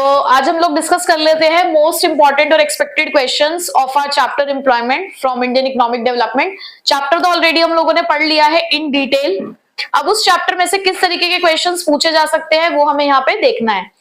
आज हम लोग डिस्कस कर लेते हैं मोस्ट इंपॉर्टेंट और expected questions of our chapter employment from Indian economic development. Chapter तो ऑलरेडी हम लोगों ने पढ़ लिया है इन डिटेल। अब उस चैप्टर में से किस तरीके के क्वेश्चंस पूछे जा सकते हैं वो हमें यहाँ पे देखना है।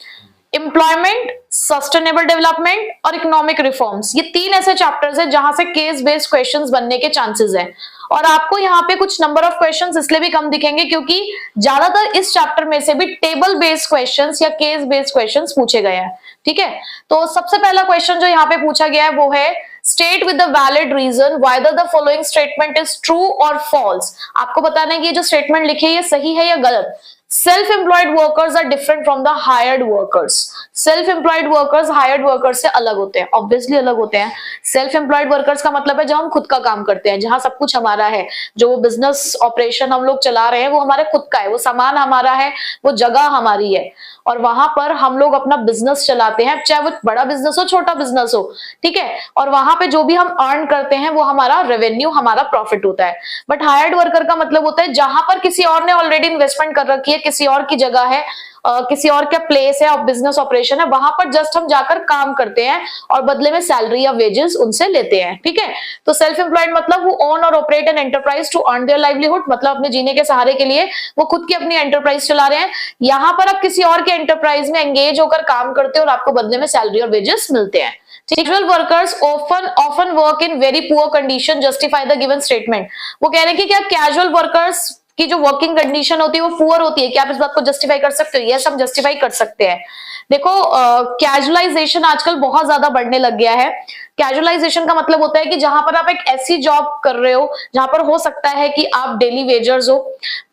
एम्प्लॉयमेंट, सस्टेनेबल डेवलपमेंट और इकोनॉमिक रिफॉर्म्स, ये तीन ऐसे चैप्टर्स हैं जहां से केस बेस्ड क्वेश्चंस बनने के चांसेस हैं। और आपको यहाँ पे कुछ नंबर ऑफ क्वेश्चंस इसलिए भी कम दिखेंगे क्योंकि ज्यादातर इस चैप्टर में से भी टेबल बेस्ड क्वेश्चंस या केस बेस्ड क्वेश्चंस पूछे गए हैं। ठीक है, तो सबसे पहला क्वेश्चन जो यहाँ पे पूछा गया है वो है state with the valid reason whether the following statement is true और फॉल्स। आपको बताना है कि ये जो स्टेटमेंट लिखी है ये सही है या गलत। Self employed workers are different from the hired workers. Self employed workers hired workers से अलग होते हैं, ऑब्वियसली अलग होते हैं। सेल्फ एम्प्लॉयड वर्कर्स का मतलब है जब हम खुद का काम करते हैं, जहां सब कुछ हमारा है, जो वो बिजनेस ऑपरेशन हम लोग चला रहे हैं वो हमारे खुद का है, वो सामान हमारा है, वो जगह हमारी है और वहां पर हम लोग अपना बिजनेस चलाते हैं, चाहे वो बड़ा बिजनेस हो छोटा बिजनेस हो। ठीक है, और वहां पे जो भी हम अर्न करते हैं वो हमारा रेवेन्यू, हमारा प्रॉफिट होता है। बट हायर्ड वर्कर का मतलब होता है जहां पर किसी और ने ऑलरेडी इन्वेस्टमेंट कर रखी है, किसी और की जगह है, किसी और का प्लेस है और बिजनेस ऑपरेशन है, वहां पर जस्ट हम जाकर काम करते हैं और बदले में सैलरी या वेजेस उनसे लेते हैं। ठीक है, तो सेल्फ एम्प्लॉयड मतलब वो ओन और operate an enterprise to earn their livelihood, मतलब अपने जीने के सहारे के लिए वो खुद की अपनी एंटरप्राइज चला रहे हैं। यहाँ पर आप किसी और के एंटरप्राइज में एंगेज होकर काम करते हो और आपको बदले में सैलरी और वेजेस मिलते हैं। Casual workers often work in very poor condition. Justify the given statement. वो कह रहे हैं कि क्या कैजुअल वर्कर्स की जो वर्किंग कंडीशन होती है वो पुअर होती है, क्या आप इस बात को जस्टिफाई कर सकते हो? यस, हम जस्टिफाई कर सकते हैं। देखो, कैजुअलाइजेशन आजकल बहुत ज्यादा बढ़ने लग गया है। कैजुअलाइजेशन का मतलब होता है कि जहां पर आप एक ऐसी जॉब कर रहे हो जहां पर हो सकता है कि आप डेली वेजर्स हो,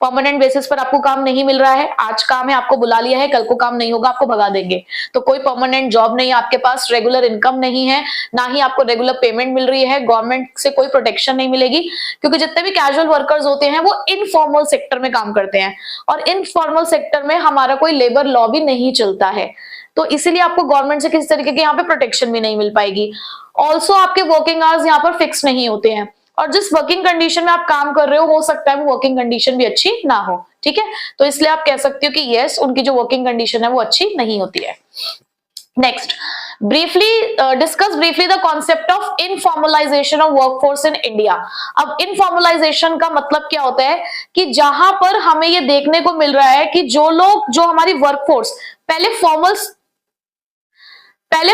परमानेंट बेसिस पर आपको काम नहीं मिल रहा है, आज काम है आपको बुला लिया है, कल को काम नहीं होगा आपको भगा देंगे, तो कोई परमानेंट जॉब नहीं है आपके पास, रेगुलर इनकम नहीं है, ना ही आपको रेगुलर पेमेंट मिल रही है, गवर्नमेंट से कोई प्रोटेक्शन नहीं मिलेगी। क्योंकि जितने भी कैजुअल वर्कर्स होते हैं वो इनफॉर्मल सेक्टर में काम करते हैं और इनफॉर्मल सेक्टर में हमारा कोई लेबर लॉ भी नहीं चलता है, तो इसीलिए आपको गवर्नमेंट से किसी तरीके की यहाँ पे प्रोटेक्शन भी नहीं मिल पाएगी। ऑल्सो आपके वर्किंग आवर्स यहाँ पर फिक्स नहीं होते हैं और जिस वर्किंग कंडीशन में आप काम कर रहे हो सकता है वो वर्किंग कंडीशन भी अच्छी ना हो। ठीक है, तो इसलिए आप कह सकते हो कि यस, उनकी जो वर्किंग कंडीशन है वो अच्छी नहीं होती है। Next, discuss briefly the concept of informalisation of workforce in India. अब इनफॉर्मलाइजेशन का मतलब क्या होता है कि जहां पर हमें ये देखने को मिल रहा है कि जो लोग, जो हमारी वर्कफोर्स पहले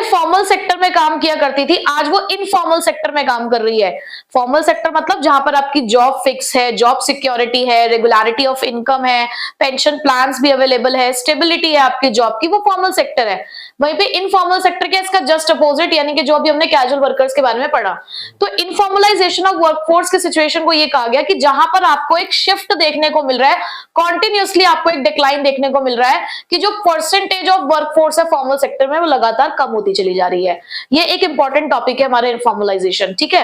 फॉर्मल सेक्टर में काम किया करती थी, आज वो इनफॉर्मल सेक्टर में काम कर रही है। फॉर्मल सेक्टर मतलब जहां पर आपकी जॉब फिक्स है, जॉब सिक्योरिटी है, रेगुलरिटी ऑफ इनकम है, पेंशन प्लान्स भी अवेलेबल है, स्टेबिलिटी है आपकी जॉब की, वो फॉर्मल सेक्टर है। वहीं पे इनफॉर्मल सेक्टर क्या, इसका जस्ट अपोजिट, यानी कि जो अभी हमने कैजुअल वर्कर्स के बारे में पढ़ा। तो इनफॉर्मलाइजेशन ऑफ वर्कफोर्स की सिचुएशन को ये कहा गया कि जहां पर आपको एक शिफ्ट देखने को मिल रहा है, कॉन्टिन्यूसली आपको एक डिक्लाइन देखने को मिल रहा है कि जो परसेंटेज ऑफ वर्कफोर्स है फॉर्मल सेक्टर में वो लगातार कम होती चली जा रही है। ये एक इंपॉर्टेंट टॉपिक है हमारे इनफॉर्मलाइजेशन। ठीक है,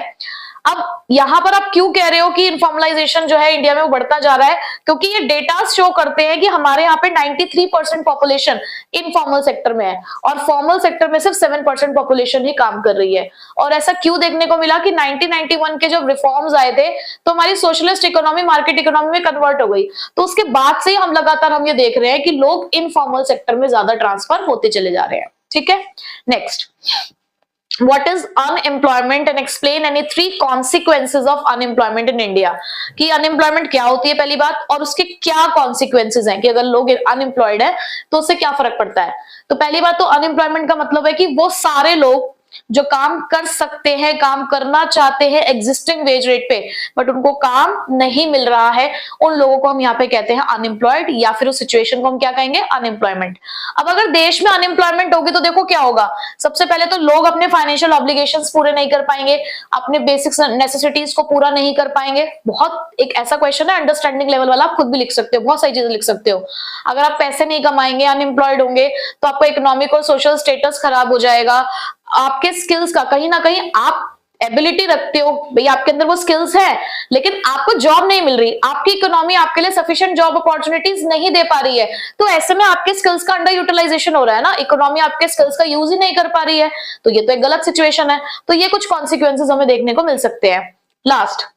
अब यहां पर आप क्यों कह रहे हो कि इनफॉर्मलाइजेशन जो है इंडिया में वो बढ़ता जा रहा है, क्योंकि ये डेटा शो करते हैं कि हमारे यहाँ पे 93% पॉपुलेशन इनफॉर्मल सेक्टर में है और फॉर्मल सेक्टर में सिर्फ 7% पॉपुलेशन ही काम कर रही है। और ऐसा क्यों देखने को मिला कि 1991 के जब रिफॉर्म्स आए थे तो हमारी सोशलिस्ट इकोनॉमी मार्केट इकोनॉमी में कन्वर्ट हो गई, तो उसके बाद से हम लगातार ये देख रहे हैं कि लोग इनफॉर्मल सेक्टर में ज्यादा ट्रांसफर होते चले जा रहे हैं। ठीक है, next, What is unemployment and explain any 3 consequences of unemployment in India। कि अनएम्प्लॉयमेंट क्या होती है पहली बात, और उसके क्या कॉन्सिक्वेंसेज हैं कि अगर लोग अनएम्प्लॉयड है तो उससे क्या फर्क पड़ता है। तो पहली बात तो अनएम्प्लॉयमेंट का मतलब है कि वो सारे लोग जो काम कर सकते हैं, काम करना चाहते हैं एग्जिस्टिंग वेज रेट पे, बट उनको काम नहीं मिल रहा है, उन लोगों को हम यहाँ पे कहते हैं अनएम्प्लॉयड, या फिर उस सिचुएशन को हम क्या कहेंगे, अनएम्प्लॉयमेंट। अब अगर देश में अनएम्प्लॉयमेंट होगी तो देखो क्या होगा, सबसे पहले तो लोग अपने फाइनेंशियल ऑब्लिगेशंस पूरे नहीं कर पाएंगे, अपने बेसिक नेसेसिटीज को पूरा नहीं कर पाएंगे। बहुत एक ऐसा क्वेश्चन है अंडरस्टैंडिंग लेवल वाला, आप खुद भी लिख सकते हो, बहुत सारी चीजें लिख सकते हो। अगर आप पैसे नहीं कमाएंगे, अनएम्प्लॉयड होंगे, तो आपका इकोनॉमिक और सोशल स्टेटस खराब हो जाएगा। आपके स्किल्स का कहीं ना कहीं, आप एबिलिटी रखते हो भाई, आपके अंदर वो स्किल्स है, लेकिन आपको जॉब नहीं मिल रही, आपकी इकोनॉमी आपके लिए सफिशिएंट जॉब अपॉर्चुनिटीज नहीं दे पा रही है, तो ऐसे में आपके स्किल्स का अंडर यूटिलाइजेशन हो रहा है ना, इकोनॉमी आपके स्किल्स का यूज ही नहीं कर पा रही है, तो ये तो एक गलत सिचुएशन है। तो ये कुछ कॉन्सिक्वेंसेज हमें देखने को मिल सकते हैं। Last,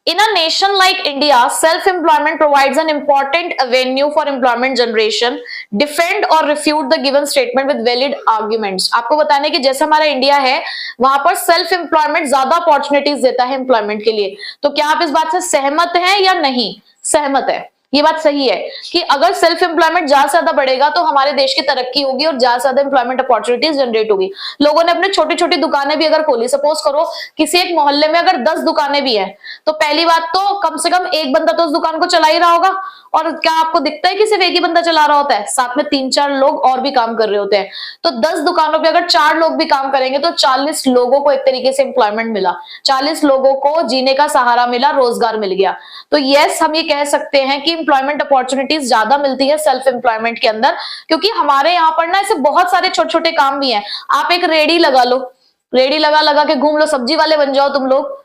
In a nation like India, self-employment provides an important avenue for employment generation. Defend or refute the given statement with valid arguments. आपको बताना है कि जैसे हमारा इंडिया है, वहां पर सेल्फ एम्प्लॉयमेंट ज्यादा अपॉर्चुनिटीज देता है एम्प्लॉयमेंट के लिए। तो क्या आप इस बात से सहमत हैं या नहीं? सहमत है, ये बात सही है कि अगर सेल्फ एम्प्लॉयमेंट ज्यादा से ज्यादा बढ़ेगा तो हमारे देश की तरक्की होगी और ज्यादा से ज्यादा एम्प्लॉयमेंट अपॉर्चुनिटीज जनरेट होगी। लोगों ने अपने छोटी छोटी दुकानें भी अगर खोली, सपोज करो किसी एक मोहल्ले में अगर 10 दुकानें भी हैं, तो पहली बात तो कम से कम एक बंदा तो उस दुकान को चला ही रहा होगा। और क्या आपको दिखता है कि सिर्फ एक ही बंदा चला रहा होता है? साथ में 3-4 लोग और भी काम कर रहे होते हैं। तो 10 दुकानों पे अगर 4 लोग भी काम करेंगे तो 40 लोगों को एक तरीके से एम्प्लॉयमेंट मिला, 40 लोगों को जीने का सहारा मिला, रोजगार मिल गया। तो यस, हम ये कह सकते हैं कि एम्प्लॉयमेंट अपॉर्चुनिटीज ज्यादा मिलती है सेल्फ एम्प्लॉयमेंट के अंदर, क्योंकि हमारे यहाँ पर ना ऐसे बहुत सारे छोटे छोटे काम भी हैं। आप एक रेडी लगा लो, रेडी लगा लगा के घूम लो, सब्जी वाले बन जाओ तुम लोग,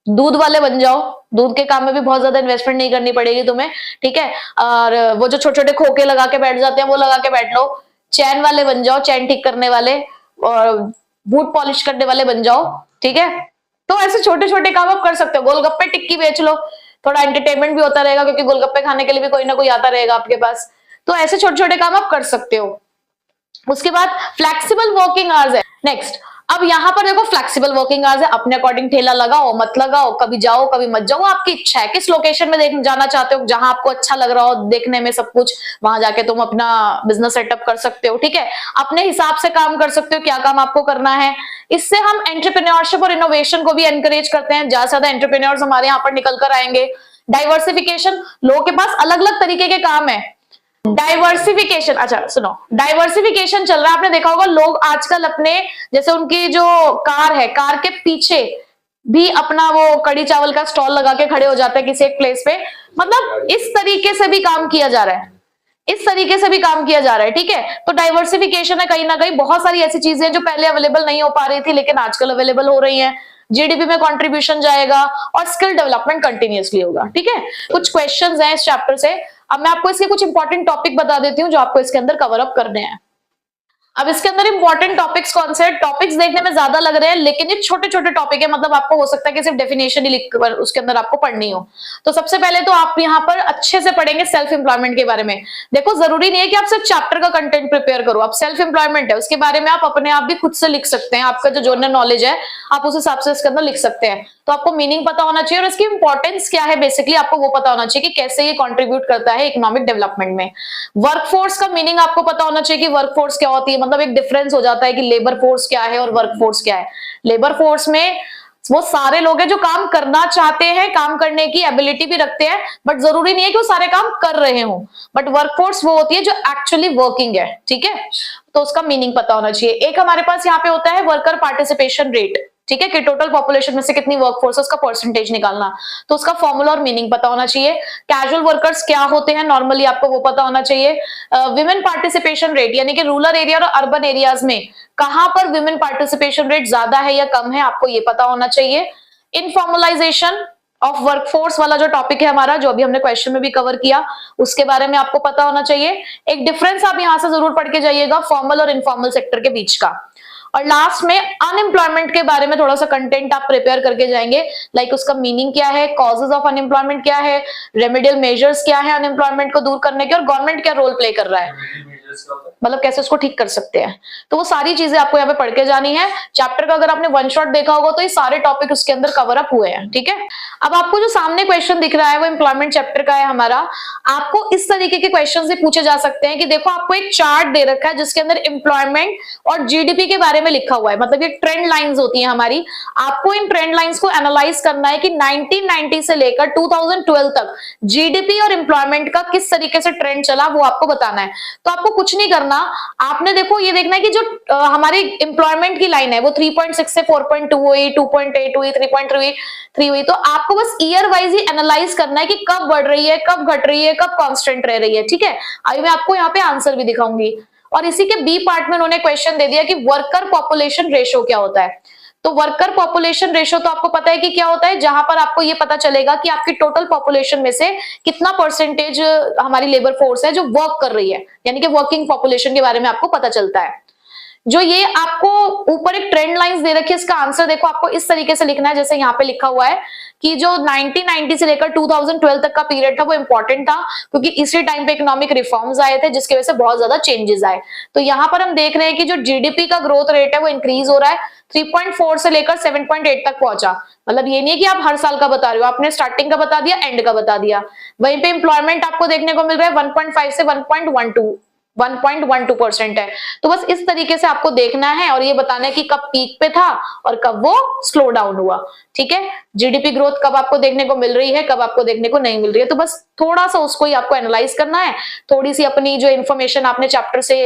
दूध वाले बन जाओ, दूध के काम में भी बहुत ज्यादा इन्वेस्टमेंट नहीं करनी पड़ेगी तुम्हें, ठीक है। और वो जो छोटे छोटे खोखे लगा के बैठ जाते हैं वो लगा के बैठ लो। चैन वाले बन जाओ, चैन ठीक करने वाले, और बूट पॉलिश करने वाले बन जाओ, ठीक है। तो ऐसे छोटे छोटे काम आप कर सकते हो। गोलगप्पे टिक्की बेच लो, थोड़ा एंटरटेनमेंट भी होता रहेगा, क्योंकि गोलगप्पे खाने के लिए भी कोई ना कोई आता रहेगा आपके पास। तो ऐसे छोटे छोटे काम आप कर सकते हो। उसके बाद फ्लेक्सिबल वर्किंग आवर्स है नेक्स्ट। अब यहाँ पर देखो, फ्लेक्सिबल वर्किंग आवर्स है, अपने अकॉर्डिंग ठेला लगाओ मत लगाओ, कभी जाओ कभी मत जाओ, आपकी इच्छा है। किस लोकेशन में देखने जाना चाहते हो, जहां आपको अच्छा लग रहा हो देखने में सब कुछ, वहां जाके तुम अपना बिजनेस सेटअप कर सकते हो, ठीक है। अपने हिसाब से काम कर सकते हो, क्या काम आपको करना है। इससे हम एंटरप्रेन्योरशिप और इनोवेशन को भी एनकरेज करते हैं, ज्यादा से ज्यादा एंटरप्रेन्योर्स हमारे यहाँ पर निकल कर आएंगे। डाइवर्सिफिकेशन, लोगों के पास अलग अलग तरीके के काम है। डाइवर्सिफिकेशन, अच्छा सुनो, डाइवर्सिफिकेशन चल रहा है, आपने देखा होगा लोग आजकल अपने, जैसे उनकी जो कार है, कार के पीछे भी अपना वो कड़ी चावल का स्टॉल लगा के खड़े हो जाते हैं किसी एक प्लेस पे। मतलब इस तरीके से भी काम किया जा रहा है, इस तरीके से भी काम किया जा रहा है, ठीक है। तो डाइवर्सिफिकेशन है, कहीं ना कहीं बहुत सारी ऐसी चीजें जो पहले अवेलेबल नहीं हो पा रही थी लेकिन आजकल अवेलेबल हो रही हैं। जीडीपी में कंट्रीब्यूशन जाएगा और स्किल डेवलपमेंट कंटिन्यूअसली होगा, ठीक है। कुछ क्वेश्चंस हैं इस चैप्टर से। अब मैं आपको इसके कुछ इंपॉर्टेंट टॉपिक बता देती हूँ जो आपको इसके अंदर कवर अप करने हैं। अब इसके अंदर इंपॉर्टेंट टॉपिक्स कौन से हैं? टॉपिक्स देखने में ज्यादा लग रहे हैं लेकिन ये छोटे छोटे टॉपिक है, मतलब आपको हो सकता है कि सिर्फ डेफिनेशन ही लिख कर उसके अंदर आपको पढ़नी हो। तो सबसे पहले तो आप यहाँ पर अच्छे से पढ़ेंगे सेल्फ एम्प्लॉयमेंट के बारे में। देखो, जरूरी नहीं है कि आप सिर्फ चैप्टर का कंटेंट प्रिपेयर करो, आप सेल्फ एम्प्लॉयमेंट है उसके बारे में आप अपने आप भी खुद से लिख सकते हैं। आपका जो जनरल नॉलेज है आप उस हिसाब से इसके अंदर लिख सकते हैं। तो आपको मीनिंग पता होना चाहिए और इसकी इंपॉर्टेंस क्या है, बेसिकली आपको वो पता होना चाहिए कि कैसे ये कंट्रीब्यूट करता है इकोनॉमिक डेवलपमेंट में। वर्कफोर्स का मीनिंग आपको पता होना चाहिए कि वर्कफोर्स क्या होती है, मतलब एक डिफरेंस हो जाता है कि लेबर फोर्स क्या है और वर्क फोर्स क्या है। लेबर फोर्स में वो सारे लोग हैं जो काम करना चाहते हैं, काम करने की एबिलिटी भी रखते हैं, बट जरूरी नहीं है कि वो सारे काम कर रहे हो। बट वर्कफोर्स वो होती है जो एक्चुअली वर्किंग है, ठीक है। तो उसका मीनिंग पता होना चाहिए। एक हमारे पास यहाँ पे होता है वर्कर पार्टिसिपेशन रेट, ठीक है, कि टोटल पॉपुलेशन में से कितनी वर्कफोर्स है उसका परसेंटेज निकालना, तो उसका फॉर्मूला और मीनिंग पता होना चाहिए। कैजुअल वर्कर्स क्या होते हैं नॉर्मली आपको वो पता होना चाहिए। विमेन पार्टिसिपेशन रेट, यानी कि रूरल एरिया और अर्बन एरियाज में कहां पर विमेन पार्टिसिपेशन रेट ज्यादा है या कम है, आपको ये पता होना चाहिए। इनफॉर्मलाइजेशन ऑफ वर्कफोर्स वाला जो टॉपिक है हमारा, जो अभी हमने क्वेश्चन में भी कवर किया, उसके बारे में आपको पता होना चाहिए। एक डिफरेंस आप यहां से जरूर पढ़ के जाइएगा फॉर्मल और इनफॉर्मल सेक्टर के बीच का। और लास्ट में अनएम्प्लॉयमेंट के बारे में थोड़ा सा कंटेंट आप प्रिपेयर करके जाएंगे, लाइक उसका मीनिंग क्या है, कॉजेज ऑफ अनएम्प्लॉयमेंट क्या है, रेमेडियल मेजर्स क्या है अनएम्प्लॉयमेंट को दूर करने के, और गवर्नमेंट क्या रोल प्ले कर रहा है, मतलब कैसे उसको ठीक कर सकते हैं। तो वो सारी चीजें आपको यहाँ पे पढ़ के जानी है। चैप्टर का अगर आपने वन शॉट देखा होगा तो ये सारे टॉपिक उसके अंदर कवर अप हुए हैं, ठीक है। अब आपको जो सामने क्वेश्चन दिख रहा है वो एम्प्लॉयमेंट चैप्टर का है हमारा। आपको इस तरीके के क्वेश्चन से पूछे जा सकते हैं कि देखो आपको एक चार्ट दे रखा है जिसके अंदर एम्प्लॉयमेंट और जीडीपी के बारे में लिखा हुआ है, मतलब ये ट्रेंड लाइंस होती है हमारी। आपको इन ट्रेंड लाइंस को एनालाइज करना है कि 1990 से लेकर 2012 तक जीडीपी और एम्प्लॉयमेंट का किस तरीके से ट्रेंड चला, वो आपको बताना है। तो आपको कुछ नहीं करना, आपने देखो ये देखना है कि जो हमारी एम्प्लॉयमेंट की लाइन है वो 3.6 से 4.2 हुई, 2.8 हुई, 3.3 हुई। तो आपको बस ईयर वाइज ही एनालाइज करना है कि कब बढ़ रही है, कब घट रही है, कब कांस्टेंट रह रही है, ठीक है। अभी मैं आपको यहाँ पे आंसर भी दिखाऊंगी। और इसी के बी पार्ट में उन्होंने क्वेश्चन दे दिया कि वर्कर पॉपुलेशन रेशो क्या होता है। तो वर्कर पॉपुलेशन रेशो तो आपको पता है कि क्या होता है, जहां पर आपको ये पता चलेगा कि आपकी टोटल पॉपुलेशन में से कितना परसेंटेज हमारी लेबर फोर्स है जो वर्क कर रही है, यानी कि वर्किंग पॉपुलेशन के बारे में आपको पता चलता है। जो ये आपको ऊपर एक ट्रेंड लाइंस दे रखी है, इसका आंसर देखो आपको इस तरीके से लिखना है जैसे यहाँ पे लिखा हुआ है कि जो 1990 से लेकर 2012 तक का पीरियड था वो इंपॉर्टेंट था, क्योंकि इसी टाइम पे इकोनॉमिक रिफॉर्म्स आए थे जिसकी वजह से बहुत ज्यादा चेंजेस आए। तो यहाँ पर हम देख रहे हैं कि जो जीडीपी का ग्रोथ रेट है वो इंक्रीज हो रहा है, 3.4 से लेकर 7.8 तक पहुंचा। मतलब ये नहीं है कि आप हर साल का बता रहे हो, आपने स्टार्टिंग का बता दिया, एंड का बता दिया। वहीं पे एम्प्लॉयमेंट आपको देखने को मिल रहा है 1.5 से 1.12% है। तो बस इस तरीके से आपको देखना है और ये बताना है कि कब पीक पे था और कब वो स्लो डाउन हुआ। ठीक है, जीडीपी ग्रोथ कब आपको देखने को मिल रही है, कब आपको देखने को नहीं मिल रही है, तो बस थोड़ा सा उसको ही आपको एनालाइज करना है। थोड़ी सी अपनी जो इन्फॉर्मेशन आपने चैप्टर से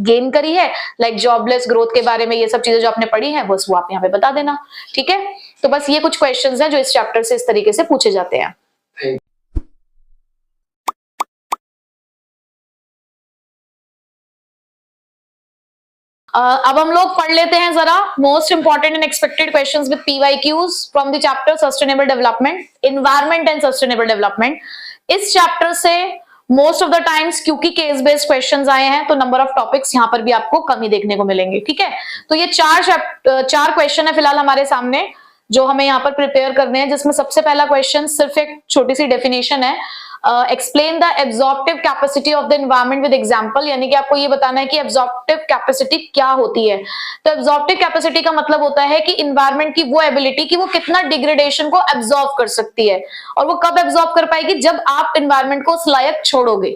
गेन करी है, लाइक जॉबलेस ग्रोथ के बारे में, ये सब चीजें जो आपने पढ़ी है बस वो आप यहाँ पे बता देना। ठीक है, तो बस ये कुछ क्वेश्चंस हैं जो इस चैप्टर से इस तरीके से पूछे जाते हैं। अब हम लोग पढ़ लेते हैं जरा most important and expected questions with PYQs from the chapter sustainable development, environment and sustainable development. इस चैप्टर से मोस्ट ऑफ द टाइम्स क्योंकि केस बेस्ड क्वेश्चंस आए हैं तो नंबर ऑफ टॉपिक्स यहाँ पर भी आपको कम ही देखने को मिलेंगे। ठीक है, तो ये चार क्वेश्चन है फिलहाल हमारे सामने जो हमें यहाँ पर प्रिपेयर करने हैं, जिसमें सबसे पहला क्वेश्चन सिर्फ एक छोटी सी डेफिनेशन है, explain the absorptive capacity of the environment with example, यानी कि आपको ये बताना है कि एब्जॉर्प्टिव कैपेसिटी क्या होती है। तो एब्जॉर्प्टिव कैपेसिटी का मतलब होता है कि एनवायरनमेंट की वो एबिलिटी कि वो कितना डिग्रेडेशन को एब्जॉर्ब कर सकती है, और वो कब एब्जॉर्ब कर पाएगी, जब आप एनवायरनमेंट को उस लायक छोड़ोगे।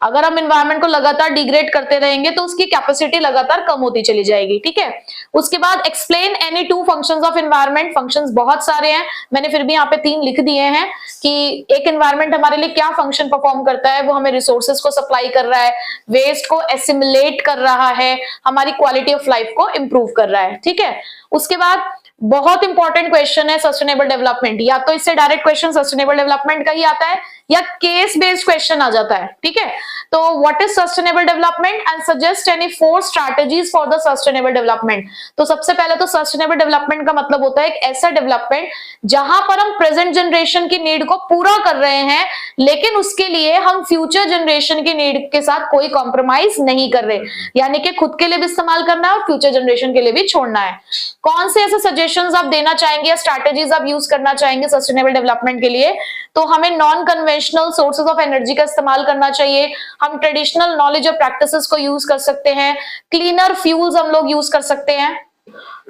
अगर हम एनवायरनमेंट को लगातार डिग्रेड करते रहेंगे तो उसकी कैपेसिटी लगातार कम होती चली जाएगी। ठीक है, उसके बाद explain any two functions of environment. Functions बहुत सारे हैं, मैंने फिर भी यहाँ पे 3 लिख दिए हैं कि एक एनवायरनमेंट हमारे लिए क्या फंक्शन परफॉर्म करता है। वो हमें रिसोर्सेज को सप्लाई कर रहा है, वेस्ट को एसिमुलेट कर रहा है, हमारी क्वालिटी ऑफ लाइफ को इंप्रूव कर रहा है। ठीक है, उसके बाद बहुत इंपॉर्टेंट क्वेश्चन है सस्टेनेबल डेवलपमेंट, या तो इससे डायरेक्ट क्वेश्चन सस्टेनेबल डेवलपमेंट का ही आता है या केस बेस्ड क्वेश्चन आ जाता है। ठीक है, तो what is sustainable development and suggest any 4 strategies for the sustainable development. तो सबसे पहले तो सस्टेनेबल डेवलपमेंट का मतलब होता है एक ऐसा डेवलपमेंट जहां पर हम प्रेजेंट जनरेशन की नीड को पूरा कर रहे हैं, लेकिन उसके लिए हम फ्यूचर जनरेशन की नीड के साथ कोई कॉम्प्रोमाइज नहीं कर रहे, यानी कि खुद के लिए भी इस्तेमाल करना है और फ्यूचर जनरेशन के लिए भी छोड़ना है। कौन से ऐसे सजेशंस आप देना चाहेंगे या स्ट्रैटेजीज आप यूज करना चाहेंगे सस्टेनेबल डेवलपमेंट के लिए? तो हमें non conventional sources of energy का इस्तेमाल करना चाहिए, हम ट्रेडिशनल नॉलेज और प्रैक्टिसेस को यूज कर सकते हैं, क्लीनर फ्यूल्स हम लोग यूज कर सकते हैं,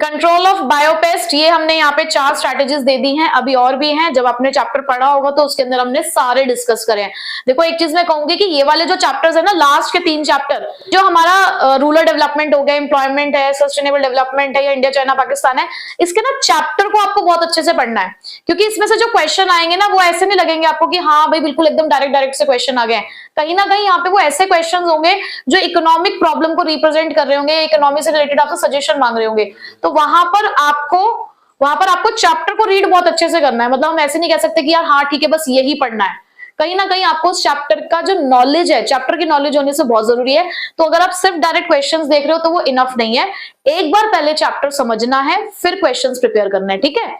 कंट्रोल ऑफ बायोपेस्ट। ये हमने यहाँ पे 4 स्ट्रैटेजीज दे दी हैं, अभी और भी हैं, जब आपने चैप्टर पढ़ा होगा तो उसके अंदर हमने सारे डिस्कस करे हैं। देखो एक चीज मैं कहूंगी कि ये वाले जो चैप्टर्स है ना, लास्ट के 3 चैप्टर जो हमारा रूरल डेवलपमेंट हो गया, एम्प्लॉयमेंट है, सस्टेनेबल डेवलपमेंट है, या इंडिया चाइना पाकिस्तान है, इसके ना चैप्टर को आपको बहुत अच्छे से पढ़ना है, क्योंकि इसमें से जो क्वेश्चन आएंगे ना वो ऐसे नहीं लगेंगे आपको कि हाँ भाई बिल्कुल एकदम डायरेक्ट से क्वेश्चन आ गए हैं। कहीं ना कहीं यहाँ पे वो ऐसे क्वेश्चन होंगे जो इकोनॉमिक प्रॉब्लम को रिप्रेजेंट कर रहे होंगे, इकोनॉमी से रिलेटेड आपसे सजेशन मांग रहे होंगे। तो वहां पर आपको चैप्टर को रीड बहुत अच्छे से करना है। मतलब हम ऐसे नहीं कह सकते कि यार हाँ ठीक है बस यही पढ़ना है, कहीं ना कहीं आपको उस चैप्टर का जो नॉलेज है, चैप्टर की नॉलेज होने से बहुत जरूरी है। तो अगर आप सिर्फ डायरेक्ट क्वेश्चंस देख रहे हो तो वो इनफ नहीं है, एक बार पहले चैप्टर समझना है फिर क्वेश्चंस प्रिपेयर करना है। ठीक है,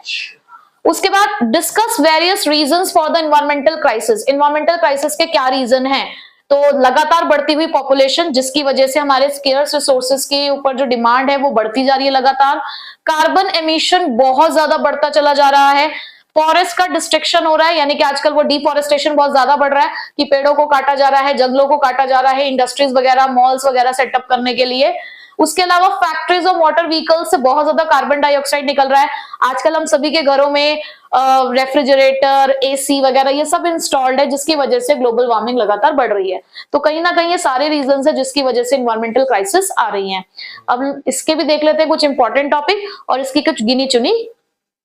उसके बाद discuss various reasons for the environmental crisis. Environmental crisis के क्या रीजन हैं? तो लगातार बढ़ती हुई पॉपुलेशन जिसकी वजह से हमारे स्केर्स रिसोर्सेज के ऊपर जो डिमांड है वो बढ़ती जा रही है लगातार, कार्बन एमिशन बहुत ज्यादा बढ़ता चला जा रहा है, फॉरेस्ट का डिस्ट्रक्शन हो रहा है, यानी कि आजकल वो डिफॉरेस्टेशन बहुत ज्यादा बढ़ रहा है कि पेड़ों को काटा जा रहा है, जंगलों को काटा जा रहा है इंडस्ट्रीज वगैरह, मॉल्स वगैरह सेटअप करने के लिए। उसके अलावा फैक्ट्रीज और मोटर व्हीकल्स से बहुत ज्यादा कार्बन डाइऑक्साइड निकल रहा है। आजकल हम सभी के घरों में रेफ्रिजरेटर, एसी वगैरह ये सब इंस्टॉल्ड है, जिसकी वजह से ग्लोबल वार्मिंग लगातार बढ़ रही है। तो कहीं ना कहीं ये सारे रीजंस है जिसकी वजह से एनवायरमेंटल क्राइसिस आ रही हैं। अब इसके भी देख लेते हैं कुछ इंपॉर्टेंट टॉपिक और इसकी कुछ गिनी चुनी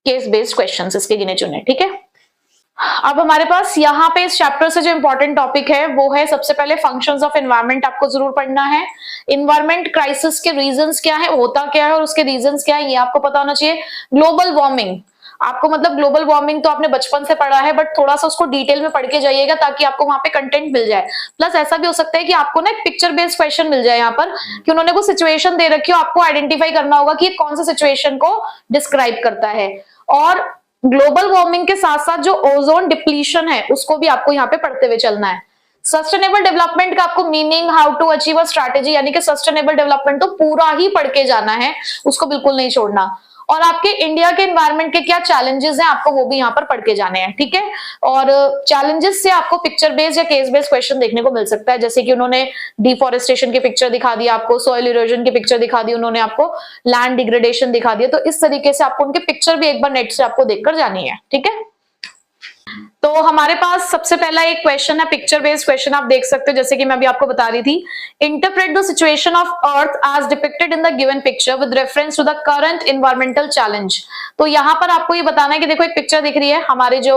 केस बेस्ड क्वेश्चंस इसके गिने चुने। ठीक है, अब हमारे पास यहाँ पे इस चैप्टर से जो इंपॉर्टेंट टॉपिक है वो है सबसे पहले फंक्शंस ऑफ एनवायरनमेंट आपको जरूर पढ़ना है। एनवायरनमेंट क्राइसिस के रीजंस क्या है, होता क्या है और उसके रीजंस क्या है ये आपको पता होना चाहिए। ग्लोबल वार्मिंग आपको मतलब ग्लोबल वार्मिंग तो आपने बचपन से पढ़ा है, बट थोड़ा सा उसको डिटेल में पढ़ के जाइएगा ताकि आपको वहां पे कंटेंट मिल जाए। प्लस ऐसा भी हो सकता है कि आपको ना एक पिक्चर बेस्ड क्वेश्चन मिल जाए यहाँ पर कि उन्होंने कोई सिचुएशन दे रखी हो, आपको आइडेंटिफाई करना होगा कि कौन सा सिचुएशन को डिस्क्राइब करता है। और ग्लोबल वार्मिंग के साथ साथ जो ओजोन डिप्लीशन है उसको भी आपको यहाँ पे पढ़ते हुए चलना है। सस्टेनेबल डेवलपमेंट का आपको meaning, how to achieve a strategy, यानी कि सस्टेनेबल डेवलपमेंट तो पूरा ही पढ़ के जाना है, उसको बिल्कुल नहीं छोड़ना। और आपके इंडिया के एनवायरनमेंट के क्या चैलेंजेस हैं आपको वो भी यहाँ पर पढ़ के जाने हैं, ठीक है। और चैलेंजेस से आपको पिक्चर बेस्ड या केस बेस्ड क्वेश्चन देखने को मिल सकता है, जैसे कि उन्होंने डिफॉरेस्टेशन की पिक्चर दिखा दी आपको, सॉइल इरोजन की पिक्चर दिखा दी उन्होंने आपको, लैंड डिग्रेडेशन दिखा दिया। तो इस तरीके से आपको उनकी पिक्चर भी एक बार नेट से आपको देखकर जानी है, ठीक है। तो हमारे पास सबसे पहला एक क्वेश्चन है, पिक्चर बेस्ड क्वेश्चन आप देख सकते हो, जैसे कि मैं अभी आपको बता रही थी। Interpret the situation of earth as depicted in the given picture with reference to the current environmental challenge. तो यहाँ पर आपको ये बताना है कि देखो एक पिक्चर दिख रही है, हमारे जो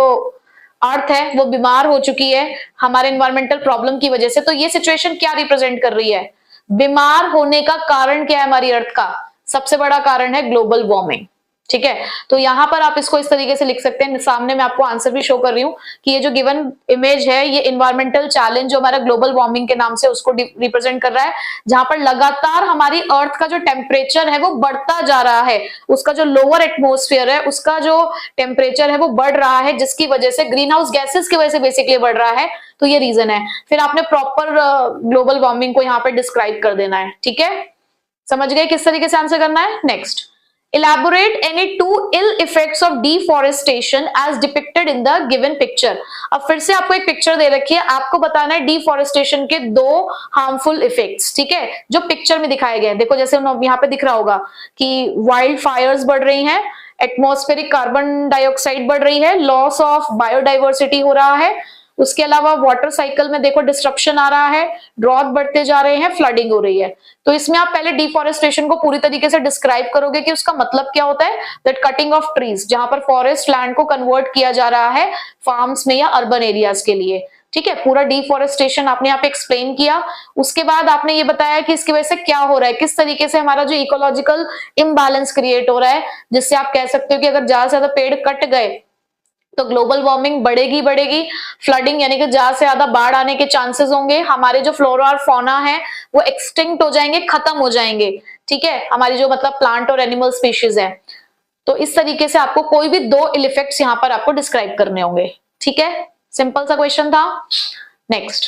अर्थ है वो बीमार हो चुकी है हमारे एनवायरमेंटल प्रॉब्लम की वजह से। तो ये सिचुएशन क्या रिप्रेजेंट कर रही है? बीमार होने का कारण क्या है हमारी अर्थ का? सबसे बड़ा कारण है ग्लोबल वार्मिंग, ठीक है। तो यहां पर आप इसको इस तरीके से लिख सकते हैं, सामने मैं आपको आंसर भी शो कर रही हूँ कि ये जो गिवन इमेज है ये एनवायरमेंटल चैलेंज जो हमारा ग्लोबल वार्मिंग के नाम से उसको रिप्रेजेंट कर रहा है, जहां पर लगातार हमारी अर्थ का जो टेम्परेचर है वो बढ़ता जा रहा है, उसका जो लोअर एटमोस्फियर है उसका जो टेम्परेचर है वो बढ़ रहा है, जिसकी वजह से ग्रीन हाउस गैसेस की वजह से बेसिकली बढ़ रहा है। तो ये रीजन है। फिर आपने प्रॉपर ग्लोबल वार्मिंग को यहाँ पर डिस्क्राइब कर देना है, ठीक है। समझ गए किस तरीके से आंसर करना है? Next, elaborate any two ill effects of deforestation as depicted in the given picture। अब फिर से आपको एक पिक्चर दे रखी है, आपको बताना है डिफॉरेस्टेशन के दो हार्मफुल इफेक्ट्स, ठीक है, जो पिक्चर में दिखाए गए हैं। देखो जैसे यहाँ पे दिख रहा होगा कि वाइल्ड फायर्स बढ़ रही हैं, एटमॉस्फेरिक कार्बन डाइऑक्साइड बढ़ रही है, लॉस ऑफ बायोडाइवर्सिटी हो रहा है, उसके अलावा वाटर साइकिल में देखो डिस्ट्रप्शन आ रहा है, ड्रॉट बढ़ते जा रहे हैं, फ्लडिंग हो रही है। तो इसमें आप पहले डिफॉरेस्टेशन को पूरी तरीके से डिस्क्राइब करोगे कि उसका मतलब क्या होता है। दैट कटिंग ऑफ ट्रीज, जहां पर फॉरेस्ट लैंड को कन्वर्ट किया जा रहा है फार्म्स में या अर्बन एरियाज के लिए, ठीक है। पूरा डिफॉरेस्टेशन आपने यहाँ पे एक्सप्लेन किया। उसके बाद आपने ये बताया कि इसकी वजह से क्या हो रहा है, किस तरीके से हमारा जो इकोलॉजिकल इम्बैलेंस क्रिएट हो रहा है, जिससे आप कह सकते हो कि अगर ज्यादा से ज्यादा पेड़ कट गए तो ग्लोबल वार्मिंग बढ़ेगी बढ़ेगी, फ्लडिंग यानी कि ज्यादा से ज्यादा बाढ़ आने के चांसेस होंगे, हमारे जो फ्लोरा और फौना है वो एक्सटिंक्ट हो जाएंगे, खत्म हो जाएंगे, ठीक है, हमारी जो मतलब प्लांट और एनिमल स्पीशीज है। तो इस तरीके से आपको कोई भी दो इल इफेक्ट्स यहाँ पर आपको डिस्क्राइब करने होंगे, ठीक है। सिंपल सा क्वेश्चन था। Next,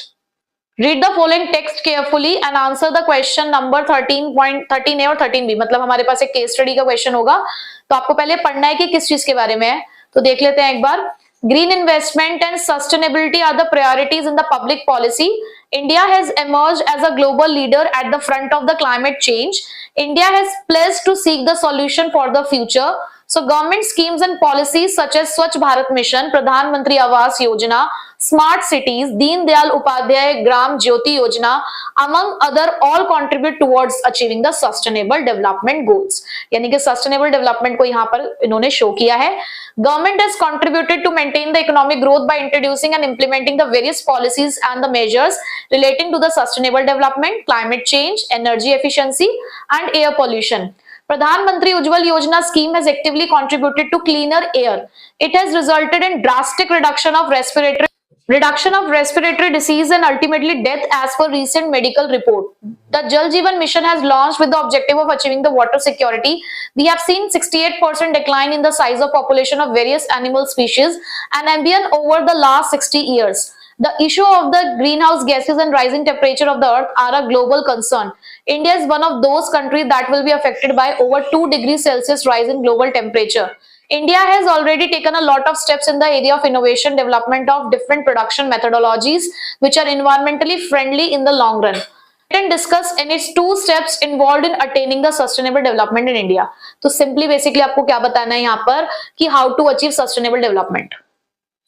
read the following text carefully and answer the question number 13.13A और 13B। मतलब हमारे पास एक केस स्टडी का क्वेश्चन होगा, तो आपको पहले पढ़ना है कि किस चीज के बारे में है। तो देख लेते हैं एक बार। Green investment and sustainability are the priorities in the public policy. India has emerged as a global leader at the front of the climate change. India has pledged to seek the solution for the future. So government schemes and policies such as Swachh Bharat Mission, Pradhan Mantri Awas Yojana, Smart Cities, Deen Dayal Upadhyay Gram Jyoti Yojana, among other, all contribute towards achieving the sustainable development goals. यानी कि sustainable development को यहाँ पर इन्होंने show किया है। Government has contributed to maintain the economic growth by introducing and implementing the various policies and the measures relating to the sustainable development, climate change, energy efficiency, and air pollution. Pradhan Mantri Ujjwal Yojana scheme has actively contributed to cleaner air. It has resulted in drastic reduction of respiratory disease and ultimately death as per recent medical report. The Jal Jeevan Mission has launched with the objective of achieving the water security. We have seen 68% decline in the size of population of various animal species and avian over the last 60 years. The issue of the greenhouse gases and rising temperature of the earth are a global concern. India is one of those countries that will be affected by over 2 degrees Celsius rise in global temperature. India has already taken a lot of steps in the area of innovation, development of different production methodologies which are environmentally friendly in the long run. And discuss and its 2 steps involved in attaining the sustainable development in India. तो simply basically आपको क्या बताना है यहाँ पर कि how to achieve sustainable development.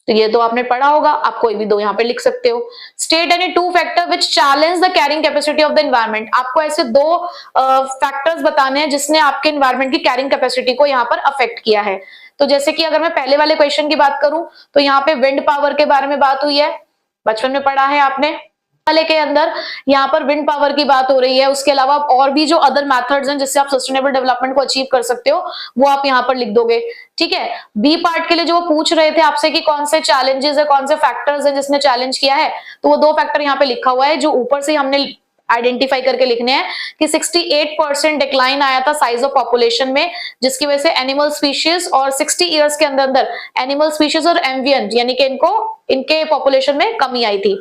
तो ये तो आपने पढ़ा होगा, आप कोई भी दो यहाँ पे लिख सकते हो। State any 2 factor which challenge the carrying capacity of the environment. आपको ऐसे 2 फैक्टर्स बताने हैं जिसने आपके एनवायरनमेंट की कैरिंग कैपेसिटी को यहाँ पर अफेक्ट किया है। तो जैसे कि अगर मैं पहले वाले क्वेश्चन की बात करूं तो यहाँ पे विंड पावर के बारे में बात हुई है, बचपन में पढ़ा है आपने। वाले के अंदर यहाँ पर विंड पावर की बात हो रही है। उसके अलावा और भी जो अदर मेथड्स हैं जिससे आप सस्टेनेबल डेवलपमेंट को अचीव कर सकते हो वो आप यहाँ पर लिख दोगे, ठीक है। बी पार्ट के लिए जो पूछ रहे थे आपसे कि कौन से चैलेंजेस है, कौन से फैक्टर्स हैं जिसने चैलेंज किया है, तो वो 2 फैक्टर यहाँ पे लिखा हुआ है जो ऊपर से हमने आइडेंटिफाई करके लिखने हैं कि 68% डिक्लाइन आया था साइज ऑफ पॉपुलेशन में, जिसकी वजह से एनिमल स्पीशीज और 60 इयर्स के अंदर अंदर एनिमल स्पीशीज और एम्बियन यानी कि इनके पॉपुलेशन में कमी आई थी।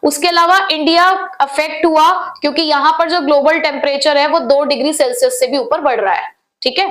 उसके अलावा इंडिया अफेक्ट हुआ क्योंकि यहाँ पर जो ग्लोबल टेम्परेचर है वो 2 डिग्री सेल्सियस से भी ऊपर बढ़ रहा है, ठीक है।